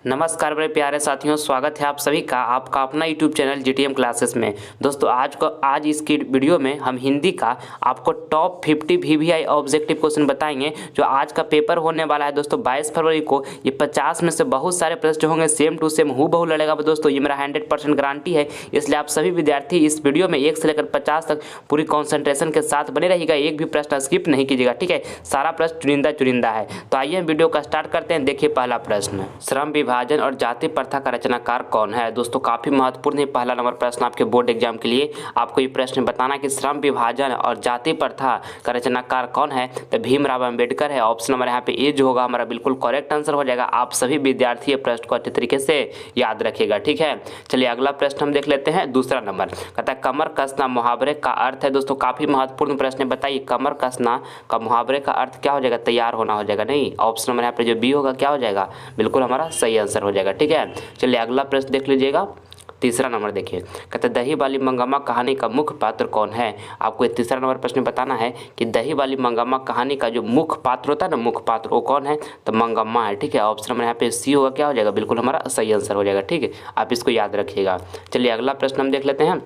नमस्कार मेरे प्यारे साथियों, स्वागत है आप सभी का आपका अपना यूट्यूब चैनल जीटीएम क्लासेस में। दोस्तों आज इसकी वीडियो में हम हिंदी का आपको टॉप 50 वीवीआई ऑब्जेक्टिव क्वेश्चन बताएंगे जो आज का पेपर होने वाला है। दोस्तों 22 फरवरी को ये 50 में से बहुत सारे प्रश्न जो होंगे सेम टू सेम हूबहू लड़ेगा। दोस्तों ये मेरा 100% गारंटी है, इसलिए आप सभी विद्यार्थी इस वीडियो में 1 से लेकर 50 तक पूरी कॉन्सेंट्रेशन के साथ बने रहिएगा, एक भी प्रश्न स्किप नहीं कीजिएगा। ठीक है, सारा प्रश्न चुनिंदा है। तो आइए हम वीडियो का स्टार्ट करते हैं। देखिए पहला प्रश्न, श्रम विभाजन और जाति प्रथा का रचनाकार कौन है। दोस्तों काफी महत्वपूर्ण है पहला नंबर प्रश्न आपके बोर्ड एग्जाम के लिए। आपको ये प्रश्न बताना कि श्रम विभाजन और जाति प्रथा का रचनाकार कौन है, तो भीमराव अंबेडकर है। ऑप्शन नंबर यहाँ पे ए जो होगा हमारा बिल्कुल करेक्ट आंसर हो जाएगा। आप सभी विद्यार्थी ये प्रश्न को अच्छे तरीके से याद रखिएगा। ठीक है, चलिए अगला प्रश्न हम देख लेते हैं। दूसरा नंबर कहता है कमर कसना मुहावरे का अर्थ है। दोस्तों काफी महत्वपूर्ण प्रश्न, बताइए कमर कसना का मुहावरे का अर्थ क्या हो जाएगा, तैयार होना हो जाएगा। नहीं, ऑप्शन नंबर यहाँ पे जो बी होगा क्या हो जाएगा, बिल्कुल हमारा सही आंसर हो जाएगा। ठीक है, चलिए अगला प्रश्न देख लीजिएगा। तीसरा नंबर देखिए, कहते हैं दही वाली मंगम्मा कहानी का मुख्य पात्र कौन है। आपको ये तीसरा नंबर प्रश्न बताना है कि दही वाली मंगम्मा कहानी का जो मुख्य पात्र होता है ना, मुख्य पात्र वो कौन है, तो मंगम्मा है। ठीक है, ऑप्शन नंबर यहाँ पे सी होगा क्या हो जाएगा, बिल्कुल हमारा सही आंसर हो जाएगा। ठीक है, आप इसको याद रखिएगा। चलिए अगला प्रश्न हम देख लेते हैं।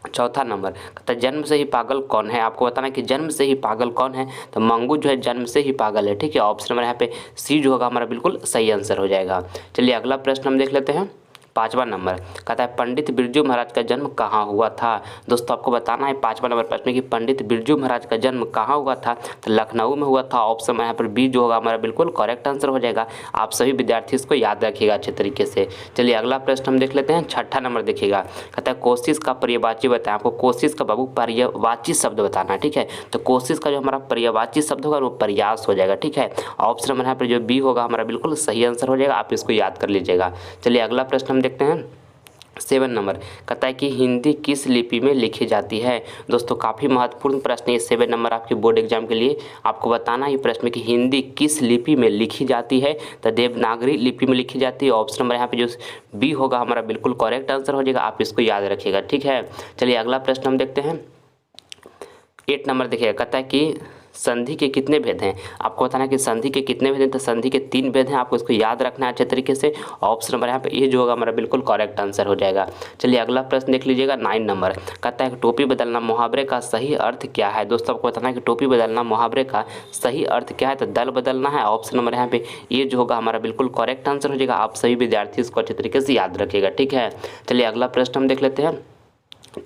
चौथा नंबर कहता है जन्म से ही पागल कौन है। आपको बताना है कि जन्म से ही पागल कौन है, तो मंगू जो है जन्म से ही पागल है। ठीक है, ऑप्शन नंबर यहाँ पे सी जो होगा हमारा बिल्कुल सही आंसर हो जाएगा। चलिए अगला प्रश्न हम देख लेते हैं। पांचवा नंबर कहता है पंडित बिरजू महाराज का जन्म कहाँ हुआ था। दोस्तों आपको बताना है पांचवा नंबर प्रश्न में कि पंडित बिरजू महाराज का जन्म कहाँ हुआ था, तो लखनऊ में हुआ था। ऑप्शन यहाँ पर बी जो होगा हमारा बिल्कुल करेक्ट आंसर हो जाएगा। आप सभी विद्यार्थी इसको याद रखिएगा अच्छे तरीके से। चलिए अगला प्रश्न हम देख लेते हैं। छठा नंबर देखिएगा, कहता है कोशिश का पर्यायवाची बताएं। आपको कोशिश का बाबू पर्यायवाची शब्द बताना है। ठीक है, तो कोशिश का जो हमारा पर्यायवाची शब्द होगा वो प्रयास हो जाएगा। ठीक है, ऑप्शन नंबर यहाँ पर जो बी होगा हमारा बिल्कुल सही आंसर हो जाएगा। आप इसको याद कर लीजिएगा। चलिए अगला प्रश्न हम देखते हैं। 7 नंबर कहता है कि हिंदी किस लिपि में लिखी जाती है। दोस्तों काफ़ी महत्वपूर्ण प्रश्न है 7 नंबर आपके बोर्ड एग्जाम के लिए। आपको बताना है ये प्रश्न में कि हिंदी किस लिपि में लिखी जाती है, तो देवनागरी लिपि में लिखी जाती है। ऑप्शन नंबर यहाँ पे जो बी होगा हमारा बिल्कुल करेक्ट आंसर हो जाएगा। आप इसको याद रखिएगा। ठीक है, चलिए अगला प्रश्न हम देखते हैं। 8 नंबर देखिएगा, कहता है कि संधि के कितने भेद हैं। आपको बताना है कि संधि के कितने भेद हैं, तो संधि के 3 भेद हैं। आपको इसको याद रखना है अच्छे तरीके से। ऑप्शन नंबर यहाँ पे ये जो होगा हमारा बिल्कुल करेक्ट आंसर हो जाएगा। चलिए अगला प्रश्न देख लीजिएगा। 9 नंबर कहता है कि टोपी बदलना मुहावरे का सही अर्थ क्या है। दोस्तों आपको बताना है कि टोपी बदलना मुहावरे का सही अर्थ क्या है, तो दल बदलना है। ऑप्शन नंबर यहाँ पे ये जो होगा हमारा बिल्कुल करेक्ट आंसर हो जाएगा। आप सभी विद्यार्थी इसको अच्छे तरीके से याद रखिएगा। ठीक है, चलिए अगला प्रश्न हम देख लेते हैं।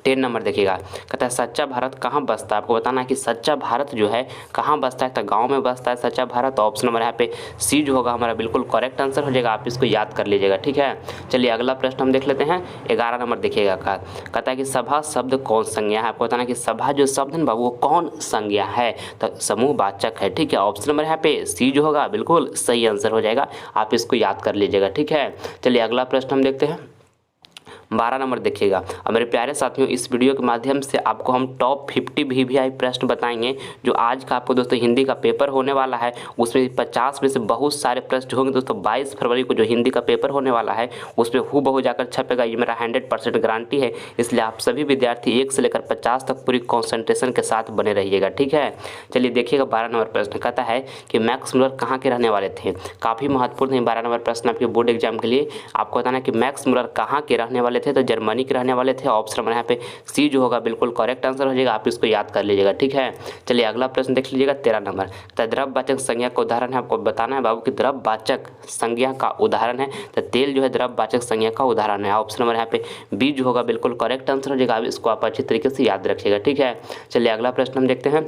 10 नंबर देखिएगा, कहता है सच्चा भारत कहाँ बसता है। आपको बताना है कि सच्चा भारत जो है कहाँ बसता है, तो गांव में बसता है सच्चा भारत। ऑप्शन नंबर यहाँ पे सी जो होगा हमारा बिल्कुल करेक्ट आंसर हो जाएगा। आप इसको याद कर लीजिएगा। ठीक है, चलिए अगला प्रश्न हम देख लेते हैं। 11 नंबर देखिएगा, कहता है कि सभा शब्द कौन संज्ञा है। आपको बताना है कि सभा जो शब्द है ना वो कौन संज्ञा है, तो समूहवाचक है। ठीक है, ऑप्शन नंबर यहाँ पे सी जो होगा बिल्कुल सही आंसर हो जाएगा। आप इसको याद कर लीजिएगा। ठीक है, चलिए अगला प्रश्न हम देखते हैं। 12 नंबर देखिएगा। और मेरे प्यारे साथियों इस वीडियो के माध्यम से आपको हम टॉप 50 वीवीआई प्रश्न बताएंगे जो आज का आपको दोस्तों हिंदी का पेपर होने वाला है। उसमें 50 में से बहुत सारे प्रश्न होंगे। दोस्तों 22 फरवरी को जो हिंदी का पेपर होने वाला है उसमें हूबहू जाकर छपेगा, ये मेरा 100% गारंटी है। इसलिए आप सभी विद्यार्थी 1 से लेकर 50 तक पूरी कॉन्सेंट्रेशन के साथ बने रहिएगा। ठीक है, चलिए देखिएगा। 12 नंबर प्रश्न कहता है कि मैक्स मुलर कहाँ के रहने वाले थे। काफ़ी महत्वपूर्ण है 12 नंबर प्रश्न आपके बोर्ड एग्जाम के लिए। आपको बताना है कि मैक्स मुलर कहाँ के रहने वाले थे, तो जर्मनी के रहने वाले थे। ऑप्शन नंबर यहाँ पे सी जो होगा बिल्कुल करेक्ट आंसर हो जाएगा। आप इसको याद कर लीजिएगा। ठीक है, चलिए अगला प्रश्न देख लीजिएगा। 13 नंबर तो द्रव्यवाचक संज्ञा का उदाहरण है। आपको बताना है बाबू कि द्रव्यवाचक संज्ञा का उदाहरण है, तो तेल जो है द्रव्यवाचक संज्ञा का उदाहरण है। ऑप्शन नंबर यहाँ पे बी जो होगा बिल्कुल करेक्ट आंसर हो जाएगा। इसको आप अच्छी तरीके से याद रखिएगा। ठीक है, चलिए अगला प्रश्न हम देखते हैं।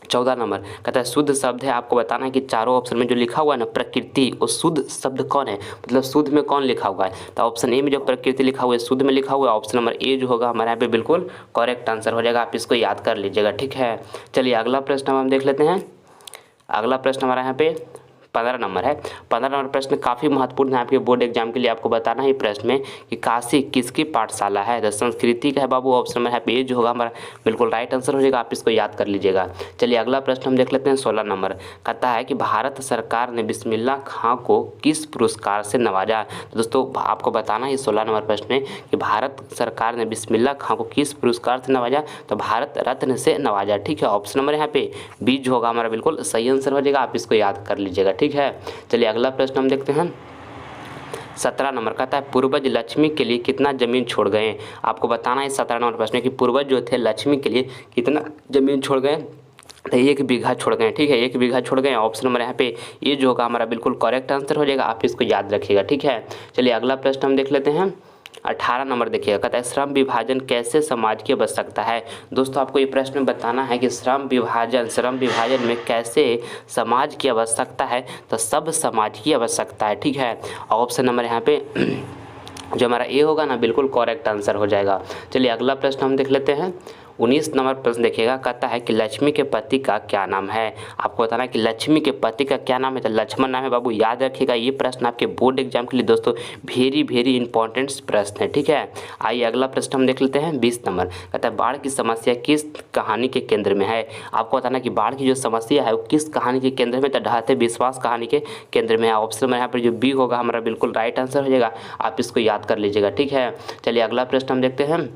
14 नंबर कहता है शुद्ध शब्द है। आपको बताना है कि चारों ऑप्शन में जो लिखा हुआ है ना प्रकृति, वो शुद्ध शब्द कौन है, मतलब शुद्ध में कौन लिखा हुआ है, तो ऑप्शन ए में जो प्रकृति लिखा हुआ है शुद्ध में लिखा हुआ है। ऑप्शन नंबर ए जो होगा हमारे यहाँ पे बिल्कुल करेक्ट आंसर हो जाएगा। आप इसको याद कर लीजिएगा। ठीक है, चलिए अगला प्रश्न हम देख लेते हैं। अगला प्रश्न हमारा यहाँ पे 15 नंबर है। 15 नंबर प्रश्न काफ़ी महत्वपूर्ण है आपके बोर्ड एग्जाम के लिए। आपको बताना है प्रश्न में कि काशी किसकी पाठशाला है, तो संस्कृति का है बाबू। ऑप्शन में है पे जो होगा हमारा बिल्कुल राइट आंसर हो जाएगा। आप इसको याद कर लीजिएगा। चलिए अगला प्रश्न हम देख लेते हैं। 16 नंबर कहता है कि भारत सरकार ने बिस्मिल्लाह खां को किस पुरस्कार से नवाजा। तो दोस्तों आपको बताना है 16 नंबर प्रश्न में कि भारत सरकार ने बिस्मिल्लाह खां को किस पुरस्कार से नवाजा, तो भारत रत्न से नवाजा। ठीक है, ऑप्शन नंबर यहाँ पे बी जो होगा हमारा बिल्कुल सही आंसर हो जाएगा। आप इसको याद कर लीजिएगा। ठीक है, चलिए अगला प्रश्न हम देखते हैं। 17 नंबर कहता है पूर्वज लक्ष्मी के लिए कितना जमीन छोड़ गए। आपको बताना है 17 नंबर प्रश्न कि पूर्वज जो थे लक्ष्मी के लिए कितना जमीन छोड़ गए, तो 1 बीघा छोड़ गए। ठीक है, 1 बीघा छोड़ गए। ऑप्शन नंबर यहाँ पे ये जो होगा हमारा बिल्कुल करेक्ट आंसर हो जाएगा, आप इसको याद रखिएगा। ठीक है, चलिए अगला प्रश्न हम देख लेते हैं। 18 नंबर देखिएगा, कहता है श्रम विभाजन कैसे समाज की आवश्यकता है। दोस्तों आपको ये प्रश्न बताना है कि श्रम विभाजन में कैसे समाज की आवश्यकता है, तो सब समाज की आवश्यकता है। ठीक है, ऑप्शन नंबर यहाँ पे जो हमारा ए होगा ना बिल्कुल करेक्ट आंसर हो जाएगा। चलिए अगला प्रश्न हम देख लेते हैं। 19 नंबर प्रश्न देखिएगा, कहता है कि लक्ष्मी के पति का क्या नाम है। आपको बताना है कि लक्ष्मी के पति का क्या नाम है, तो लक्ष्मण नाम है। बाबू याद रखिएगा, ये प्रश्न आपके बोर्ड एग्जाम के लिए दोस्तों वेरी इंपॉर्टेंट प्रश्न है। ठीक है, आइए अगला प्रश्न हम देख लेते हैं। 20 नंबर कहता है बाढ़ की समस्या किस कहानी के केंद्र में है। आपको बताना कि बाढ़ की जो समस्या है वो किस कहानी के केंद्र में, तो ढाते विश्वास कहानी के केंद्र में है। ऑप्शन में यहाँ पर जो बी होगा हमारा बिल्कुल राइट आंसर हो जाएगा, आप इसको याद कर लीजिएगा। ठीक है, चलिए अगला प्रश्न हम देखते हैं।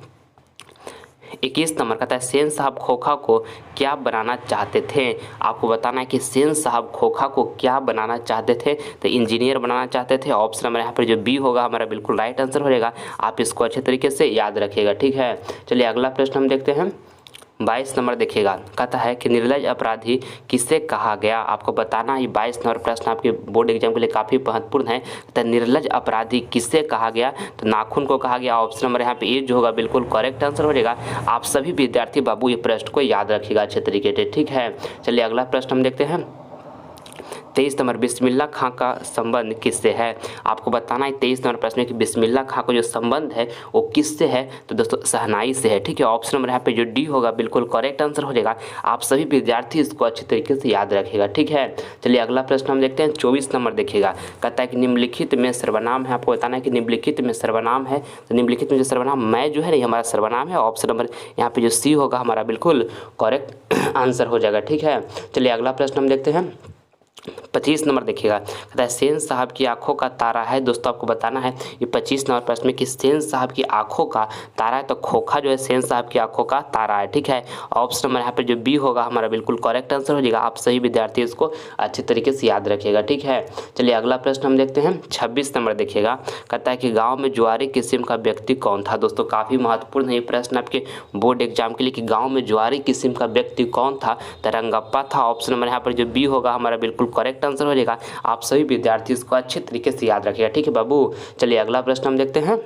21 नंबर कहता है सेन साहब खोखा को क्या बनाना चाहते थे। आपको बताना है कि सेन साहब खोखा को क्या बनाना चाहते थे, तो इंजीनियर बनाना चाहते थे। ऑप्शन नंबर यहाँ पर जो बी होगा हमारा बिल्कुल राइट आंसर हो जाएगा, आप इसको अच्छे तरीके से याद रखिएगा। ठीक है, चलिए अगला प्रश्न हम देखते हैं। 22 नंबर देखिएगा, कहता है कि निर्लज अपराधी किसे कहा गया। आपको बताना है 22 नंबर प्रश्न आपके बोर्ड एग्जाम के लिए काफ़ी महत्वपूर्ण है। तो निर्लज अपराधी किसे कहा गया, तो नाखून को कहा गया। ऑप्शन नंबर यहाँ पे ए जो होगा बिल्कुल करेक्ट आंसर हो जाएगा। आप सभी विद्यार्थी बाबू ये प्रश्न को याद रखिएगा अच्छे तरीके से। ठीक है, चलिए अगला प्रश्न हम देखते हैं। 23 नंबर बिस्मिल्लाह खां का संबंध किससे है। आपको बताना है 23 नंबर प्रश्न में कि बिस्मिल्लाह खां का जो संबंध है वो किससे है, तो दोस्तों शहनाई से है। ठीक है, ऑप्शन नंबर यहाँ पे जो डी होगा बिल्कुल करेक्ट आंसर हो जाएगा। आप सभी विद्यार्थी इसको अच्छी तरीके से याद रखिएगा। ठीक है, चलिए अगला प्रश्न हम देखते हैं। 24 नंबर देखिएगा, कहता है कि निम्नलिखित में सर्वनाम है। आपको बताना है कि निम्नलिखित में सर्वनाम है, तो निम्नलिखित में जो सर्वनाम मैं जो है ना हमारा सर्वनाम है। ऑप्शन नंबर यहाँ पे जो सी होगा हमारा बिल्कुल करेक्ट आंसर हो जाएगा। ठीक है, चलिए अगला प्रश्न हम देखते हैं। 25 नंबर देखिएगा, कहता है सेन साहब की आंखों का तारा है। दोस्तों आपको बताना है ये 25 नंबर प्रश्न में कि सेन साहब की आंखों का तारा है, तो खोखा जो है सेन साहब की आंखों का तारा है। ठीक है, ऑप्शन नंबर यहाँ पे जो बी होगा हमारा बिल्कुल करेक्ट आंसर हो जाएगा। आप सही विद्यार्थी इसको अच्छे तरीके से याद रखिएगा। ठीक है, चलिए अगला प्रश्न हम देखते हैं। 26 नंबर देखिएगा, कहता है कि गाँव में जुआरी किस्म का व्यक्ति कौन था। दोस्तों काफ़ी महत्वपूर्ण है ये प्रश्न आपके बोर्ड एग्जाम के लिए कि गाँव में जुआरी किस्म का व्यक्ति कौन था, तो रंगप्पा था। ऑप्शन नंबर यहाँ पर जो बी होगा हमारा बिल्कुल करेक्ट आंसर हो जाएगा। आप सभी विद्यार्थी इसको अच्छे तरीके से याद रखिएगा। ठीक है बाबू, चलिए अगला प्रश्न हम देखते हैं।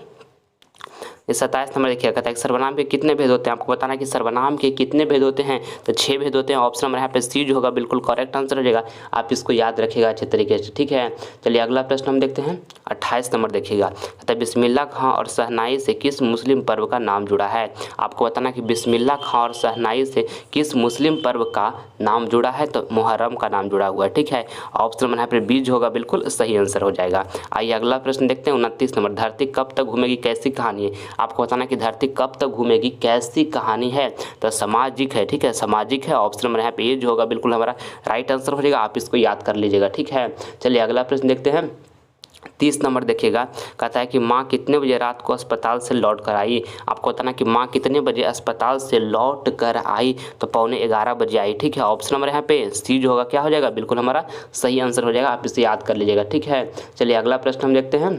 27 नंबर देखिए, कहता है कि सर्वनाम के कितने भेद होते हैं। आपको बताना है कि सर्वनाम के कितने भेद होते हैं, तो 6 भेद होते हैं। ऑप्शन नंबर यहाँ पे सी जो होगा बिल्कुल करेक्ट आंसर हो जाएगा, आप इसको याद रखिएगा अच्छे तरीके से। ठीक है, चलिए अगला प्रश्न हम देखते हैं। 28 नंबर देखिएगा, कहता है बिस्मिल्लाह खां और शहनाई से किस मुस्लिम पर्व का नाम जुड़ा है। आपको बताना कि बिस्मिल्लाह खां और शहनाई से किस मुस्लिम पर्व का नाम जुड़ा है, तो मुहर्रम का नाम जुड़ा हुआ है। ठीक है, ऑप्शन नंबर यहाँ पर बी जो होगा बिल्कुल सही आंसर हो जाएगा। आइए अगला प्रश्न देखते हैं। 29 नंबर, धरती कब तक घूमेगी कैसी कहानी है। आपको बताना कि धरती कब तक घूमेगी कैसी कहानी है, तो सामाजिक है। ठीक है, सामाजिक है। ऑप्शन नंबर यहाँ पे ये जो होगा बिल्कुल हमारा राइट आंसर हो जाएगा, आप इसको याद कर लीजिएगा। ठीक है, चलिए अगला प्रश्न देखते हैं। 30 नंबर देखिएगा, कहता है कि माँ कितने बजे रात को अस्पताल से लौट कर आई। आपको बताना कि माँ कितने बजे अस्पताल से लौट कर आई, तो 11:15 बजे आई। ठीक है, ऑप्शन नंबर यहाँ पे सी जो होगा क्या हो जाएगा बिल्कुल हमारा सही आंसर हो जाएगा, आप इसे याद कर लीजिएगा। ठीक है, चलिए अगला प्रश्न हम देखते हैं।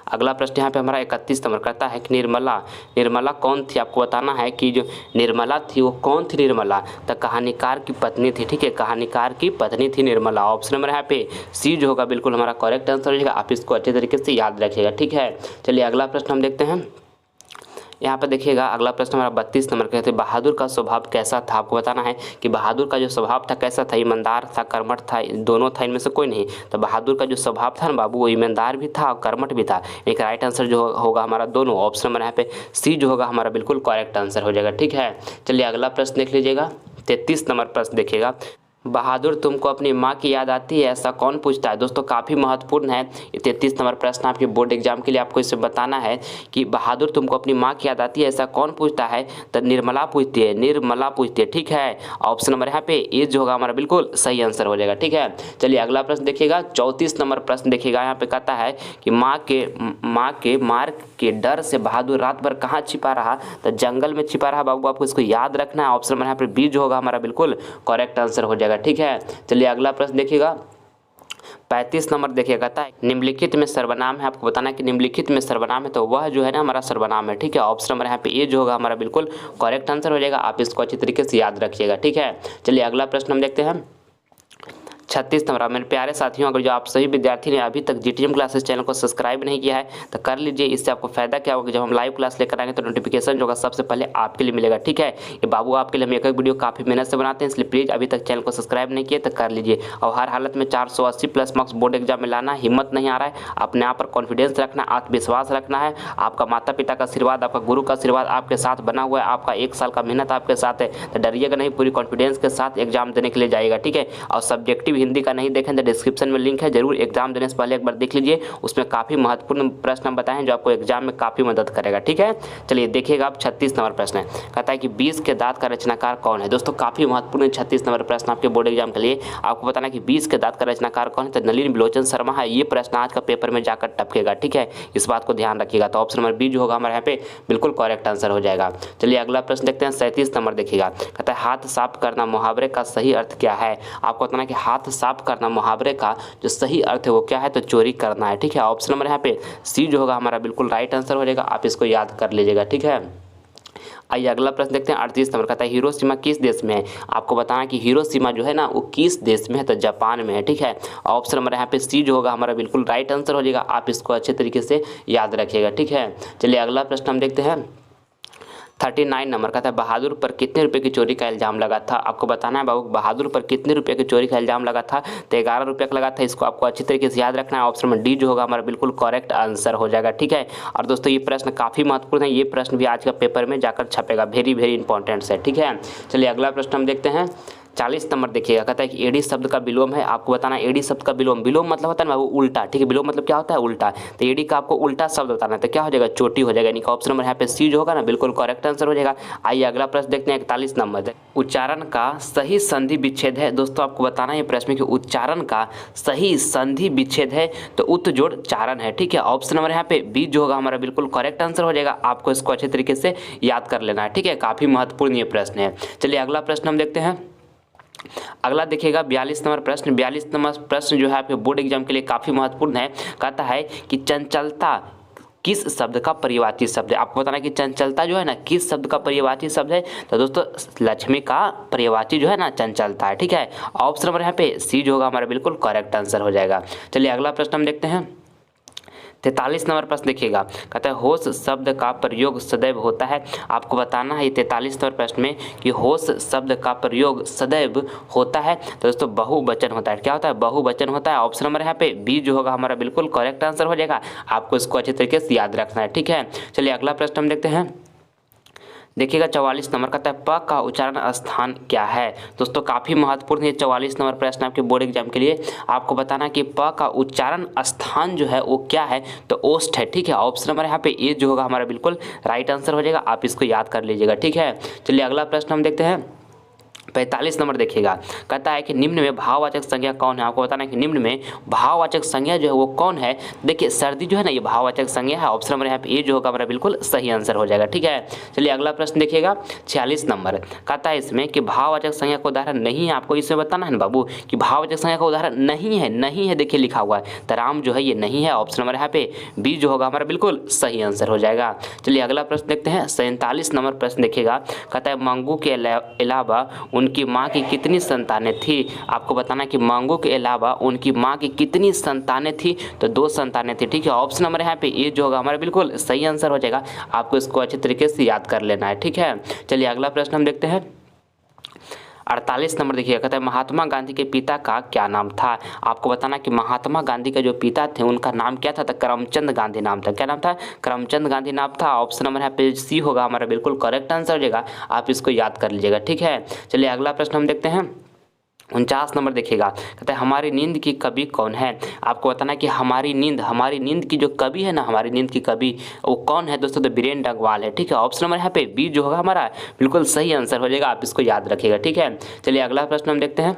अगला प्रश्न यहाँ पे हमारा 31 नंबर करता है कि निर्मला कौन थी। आपको बताना है कि जो निर्मला थी वो कौन थी। निर्मला तो कहानीकार की पत्नी थी। ठीक है, कहानीकार की पत्नी थी निर्मला। ऑप्शन नंबर यहाँ पे सी जो होगा बिल्कुल हमारा करेक्ट आंसर हो जाएगा, आप इसको अच्छे तरीके से याद रखिएगा। ठीक है, चलिए अगला प्रश्न हम देखते हैं। यहाँ पर देखिएगा अगला प्रश्न हमारा 32 नंबर कहते हैं बहादुर का स्वभाव कैसा था। आपको बताना है कि बहादुर का जो स्वभाव था कैसा था, ईमानदार था, कर्मठ था, दोनों था, इनमें से कोई नहीं। तो बहादुर का जो स्वभाव था ना बाबू वो ईमानदार भी था और कर्मठ भी था। एक राइट आंसर जो होगा हमारा दोनों। ऑप्शन नंबर यहाँ पे सी जो होगा हमारा बिल्कुल करेक्ट आंसर हो जाएगा। ठीक है, चलिए अगला प्रश्न देख लीजिएगा। 33 नंबर प्रश्न देखिएगा, बहादुर तुमको अपनी माँ की याद आती है ऐसा कौन पूछता है। दोस्तों काफ़ी महत्वपूर्ण है ये 33 नंबर प्रश्न आपके बोर्ड एग्जाम के लिए। आपको इसे बताना है कि बहादुर तुमको अपनी माँ की याद आती है ऐसा कौन पूछता है, तो निर्मला पूछती है, निर्मला पूछती है। ठीक है, ऑप्शन नंबर यहाँ पे ए जो होगा हमारा बिल्कुल सही आंसर हो जाएगा। ठीक है, चलिए अगला प्रश्न देखिएगा। 34 नंबर प्रश्न देखिएगा, यहाँ पे कहता है कि माँ के मार के डर से बहादुर रात भर कहाँ छिपा रहा, तो जंगल में छिपा रहा। बाबू आपको इसको याद रखना है। ऑप्शन नंबर यहाँ पे बी जो होगा हमारा बिल्कुल करेक्ट आंसर हो जाएगा। ठीक है, चलिए अगला प्रश्न देखिएगा। 35 नंबर देखिए, कहता है निम्नलिखित में सर्वनाम है, आपको बताना है कि निम्नलिखित में सर्वनाम है, तो वह जो है ना हमारा सर्वनाम है। ठीक है, ऑप्शन नंबर यहाँ पे ए जो होगा हमारा बिल्कुल करेक्ट आंसर हो जाएगा। आप इसको अच्छी तरीके से याद रखिएगा। ठीक है, चलिए अगला प्रश्न हम देखते हैं 36 नंबर। मेरे प्यारे साथियों, अगर जो आप सभी विद्यार्थी ने अभी तक जीटीएम क्लासेस चैनल को सब्सक्राइब नहीं किया है तो कर लीजिए। इससे आपको फायदा क्या होगा, जब हम लाइव क्लास लेकर आएंगे तो नोटिफिकेशन जो होगा सबसे पहले आपके लिए मिलेगा। ठीक है, ये बाबू आपके लिए हम एक वीडियो काफ़ी मेहनत से बनाते हैं, इसलिए प्लीज़ अभी तक चैनल को सब्सक्राइब नहीं किए तो कर लीजिए। और हर हालत में 480 प्लस मार्क्स बोर्ड एग्जाम में लाना, हिम्मत नहीं आ रहा है, अपने आप पर कॉन्फिडेंस रखना, आत्मविश्वास रखना है। आपका माता पिता का आशीर्वाद, आपका गुरु का आशीर्वाद आपके साथ बना हुआ है, आपका 1 साल का मेहनत आपके साथ है, तो डरिएगा नहीं, पूरी कॉन्फिडेंस के साथ एग्जाम देने के लिए जाएगा। ठीक है, और सब्जेक्टिव हिंदी का नहीं देखें डिस्क्रिप्शन में लिंक है, जरूर एग्जाम देने से पहले एक बार देख लीजिए। उसमें काफ़ी महत्वपूर्ण प्रश्न हम बताएं जो आपको एग्जाम में काफ़ी मदद करेगा। ठीक है, चलिए देखिएगा आप 36 नंबर प्रश्न है, कहता है कि 20 के दांत का रचनाकार कौन है। दोस्तों काफ़ी महत्वपूर्ण 36 नंबर प्रश्न आपके बोर्ड एग्जाम के लिए। आपको बताना कि 20 के दांत का रचनाकार कौन है, तो नलिन बिलोचन शर्मा है। ये प्रश्न आज का पेपर में जाकर टपकेगा। ठीक है, इस बात को ध्यान रखिएगा। तो ऑप्शन नंबर बी जो होगा हमारे यहाँ पे बिल्कुल करेक्ट आंसर हो जाएगा। चलिए अगला प्रश्न देखते हैं 37 नंबर देखिएगा, कहता है हाथ साफ करना मुहावरे का सही अर्थ क्या है। आपको बताना कि हाथ साफ करना मुहावरे का जो सही अर्थ है वो क्या है, तो चोरी करना है। ठीक है, ऑप्शन नंबर यहाँ पे सी जो होगा हमारा बिल्कुल राइट आंसर हो जाएगा। आप इसको याद कर लीजिएगा। ठीक है, आइए अगला प्रश्न देखते हैं 38 नंबर, कहता है हिरोशिमा किस देश में है। आपको बताना कि हिरोशिमा जो है ना वो किस देश में है, तो जापान में है। ठीक है, ऑप्शन नंबर यहाँ पे सी जो होगा हमारा बिल्कुल राइट आंसर हो जाएगा। आप इसको अच्छे तरीके से याद रखिएगा। ठीक है, चलिए अगला प्रश्न हम देखते हैं 39 नंबर, कहता है बहादुर पर कितने रुपए की चोरी का इल्जाम लगा था। आपको बताना है बाबू बहादुर पर कितने रुपए की चोरी का इल्जाम लगा था, तो 11 रुपये का लगा था। इसको आपको अच्छी तरीके से याद रखना है। ऑप्शन नंबर डी जो होगा हमारा बिल्कुल करेक्ट आंसर हो जाएगा। ठीक है, और दोस्तों ये प्रश्न काफ़ी महत्वपूर्ण है, ये प्रश्न भी आज का पेपर में जाकर छपेगा, वेरी वेरी इंपॉर्टेंट है। ठीक है, चलिए अगला प्रश्न हम देखते हैं 40 नंबर देखिएगा, कहता है कि एडी शब्द का विलोम है। आपको बताना एडी शब्द का विलोम, विलोम मतलब होता है ना वो उल्टा। ठीक है, विलोम मतलब क्या होता है, उल्टा। तो एडी का आपको उल्टा शब्द बताना है, तो क्या हो जाएगा, चोटी हो जाएगा। यानी कि ऑप्शन नंबर यहाँ पे सी जो होगा ना बिल्कुल करेक्ट आंसर हो जाएगा। आइए अगला प्रश्न देखते हैं 41 नंबर, उच्चारण का सही संधि विच्छेद है। दोस्तों आपको बताना है प्रश्न की उच्चारण का सही संधि विच्छेद है, तो उत जोड़ चारण है। ठीक है, ऑप्शन नंबर यहाँ पे बी जो होगा हमारा बिल्कुल करेक्ट आंसर हो जाएगा। आपको इसको अच्छे तरीके से याद कर लेना है। ठीक है, काफ़ी महत्वपूर्ण ये प्रश्न है। चलिए अगला प्रश्न हम देखते हैं, अगला देखिएगा 42 नंबर प्रश्न। 42 नंबर प्रश्न जो है आपके बोर्ड एग्जाम के लिए काफ़ी महत्वपूर्ण है। कहता है कि चंचलता किस शब्द का पर्यायवाची शब्द है। आपको बताना कि चंचलता जो है ना किस शब्द का पर्यायवाची शब्द है, तो दोस्तों लक्ष्मी का पर्यायवाची जो है ना चंचलता है। ठीक है, ऑप्शन नंबर यहाँ पे सी जो होगा हमारा बिल्कुल करेक्ट आंसर हो जाएगा। चलिए अगला प्रश्न हम देखते हैं 43 नंबर प्रश्न देखिएगा, कहता है होश शब्द का प्रयोग सदैव होता है। आपको बताना है 43 नंबर प्रश्न में कि होश शब्द का प्रयोग सदैव होता है, तो दोस्तों बहुवचन होता है। क्या होता है, बहुवचन होता है। ऑप्शन नंबर यहाँ पे बी जो होगा हमारा बिल्कुल करेक्ट आंसर हो जाएगा। आपको इसको अच्छे तरीके से याद रखना है। ठीक है, चलिए अगला प्रश्न हम देखते हैं देखिएगा 44 नंबर, कहता है प का उच्चारण स्थान क्या है। दोस्तों काफ़ी महत्वपूर्ण है 44 नंबर प्रश्न आपके बोर्ड एग्जाम के लिए। आपको बताना कि प का उच्चारण स्थान जो है वो क्या है, तो ओष्ठ है। ठीक है, ऑप्शन नंबर यहाँ पे ए जो होगा हमारा बिल्कुल राइट आंसर हो जाएगा। आप इसको याद कर लीजिएगा। ठीक है, चलिए अगला प्रश्न हम देखते हैं 45 नंबर देखिएगा, कहता है कि निम्न में भाववाचक संज्ञा कौन है। आपको बताना है कि निम्न में भाववाचक संज्ञा जो है वो कौन है। देखिए सर्दी जो है ना ये भाववाचक संज्ञा है। ऑप्शन नंबर यहाँ पे ए जो होगा हमारा बिल्कुल सही आंसर हो जाएगा। ठीक है, चलिए अगला प्रश्न देखिएगा 46 नंबर, कहता है इसमें कि भाववाचक संज्ञा का उदाहरण नहीं है। आपको इसमें बताना है ना बाबू कि भाववाचक संज्ञा का उदाहरण नहीं है। नहीं है देखिए लिखा हुआ है, तो राम जो है ये नहीं है। ऑप्शन नंबर यहाँ पे बी जो होगा हमारा बिल्कुल सही आंसर हो जाएगा। चलिए अगला प्रश्न देखते हैं 47 नंबर प्रश्न देखिएगा, कहता है मंगू के अलावा उनकी माँ की कितनी संतानें थी। आपको बताना कि मंगू के अलावा उनकी माँ की कितनी संतानें थी, तो 2 संतानें थी। ठीक है, ऑप्शन नंबर यहाँ पे ये जो होगा हमारा बिल्कुल सही आंसर हो जाएगा। आपको इसको अच्छे तरीके से याद कर लेना है। ठीक है, चलिए अगला प्रश्न हम देखते हैं 48 नंबर देखिएगा, कहता है महात्मा गांधी के पिता का क्या नाम था। आपको बताना कि महात्मा गांधी का जो पिता थे उनका नाम क्या था, तो करमचंद गांधी नाम था। क्या नाम था, करमचंद गांधी नाम था। ऑप्शन नंबर यहाँ पे सी होगा हमारा बिल्कुल करेक्ट आंसर हो जाएगा। आप इसको याद कर लीजिएगा। ठीक है, चलिए अगला प्रश्न हम देखते हैं 49 नंबर देखिएगा, कहता है हमारी नींद की कवि कौन है। आपको बताना कि हमारी नींद की जो कवि है ना, हमारी नींद की कवि वो कौन है दोस्तों, तो बीरेन डगवाल है। ठीक है, ऑप्शन नंबर यहाँ पे बी जो होगा हमारा बिल्कुल सही आंसर हो जाएगा। आप इसको याद रखिएगा। ठीक है, चलिए अगला प्रश्न हम देखते हैं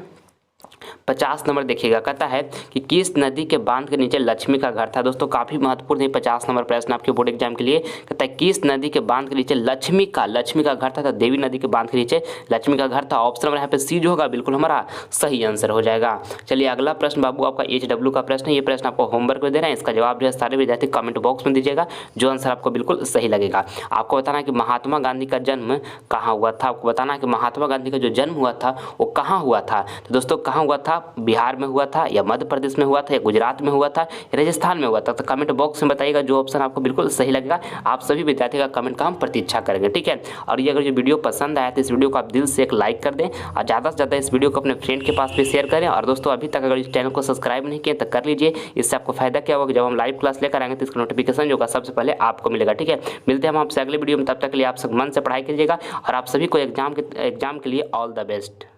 50 नंबर देखिएगा, कहता है कि किस नदी के बांध के नीचे लक्ष्मी का घर था। दोस्तों काफ़ी महत्वपूर्ण है 50 नंबर प्रश्न आपके बोर्ड एग्जाम के लिए। कहता है किस नदी के बांध के नीचे लक्ष्मी का घर था, तो देवी नदी के बांध के नीचे लक्ष्मी का घर था। ऑप्शन नंबर यहाँ पे सी जो होगा बिल्कुल हमारा सही आंसर हो जाएगा। चलिए अगला प्रश्न बाबू आपका HW का प्रश्न है। ये प्रश्न आपको होमवर्क में दे रहे हैं, इसका जवाब जो है सारे विद्यार्थी कमेंट बॉक्स में दीजिएगा, जो आंसर आपको बिल्कुल सही लगेगा। आपको बताना है कि महात्मा गांधी का जन्म कहाँ हुआ था। आपको बताना है कि महात्मा गांधी का जो जन्म हुआ था वो कहाँ हुआ था। तो दोस्तों कहाँ हुआ था, बिहार में हुआ था या मध्य प्रदेश में हुआ था या गुजरात में हुआ था या राजस्थान में हुआ था। तो कमेंट बॉक्स में बताइएगा, जो ऑप्शन आपको बिल्कुल सही लगेगा। आप सभी विद्यार्थी का कमेंट का हम प्रतीक्षा करेंगे, ठीक है। और ये अगर ये वीडियो पसंद आया तो इस वीडियो को आप दिल से एक लाइक कर दें और ज़्यादा से ज़्यादा इस वीडियो को अपने फ्रेंड के पास भी शेयर करें। और दोस्तों अभी तक अगर इस चैनल को सब्सक्राइब नहीं किया तो कर लीजिए। इससे आपको फायदा क्या होगा, जब हम लाइव क्लास लेकर आएंगे तो इसका नोटिफिकेशन जो होगा सबसे पहले आपको मिलेगा, ठीक है। मिलते हैं हम आपसे अगले वीडियो में, तब तक के लिए आप सब मन से पढ़ाई कीजिएगा और आप सभी को एग्जाम के लिए ऑल द बेस्ट।